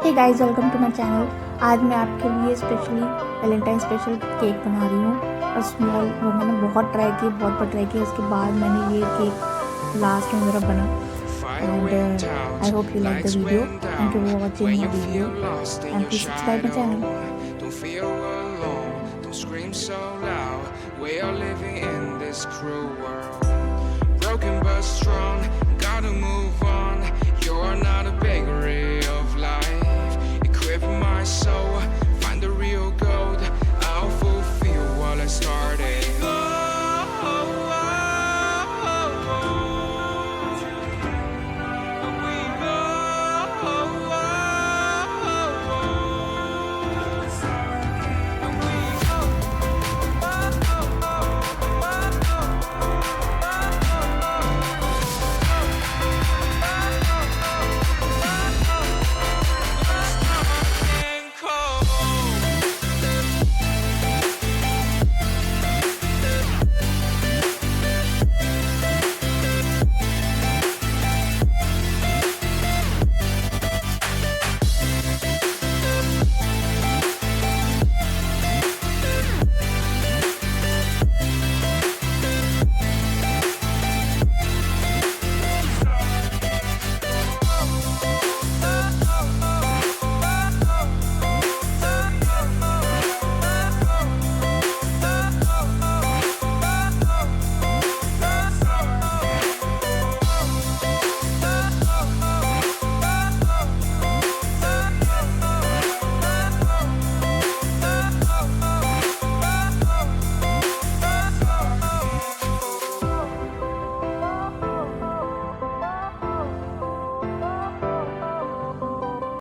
Hey guys, welcome to my channel. आज मैं आपके लिए स्पेशली वैलेंटाइन स्पेशल केक बना रही हूँ। और स्मॉल मैंने बहुत ट्राई की, बहुत बार ट्राई किया, उसके बाद मैंने ये केक लास्ट में मेरा बना। And I hope you like the video. Thank you for watching my video and please subscribe my channel. Don't feel alone, don't scream so loud. We are living in this cruel world. Broken but strong, gotta move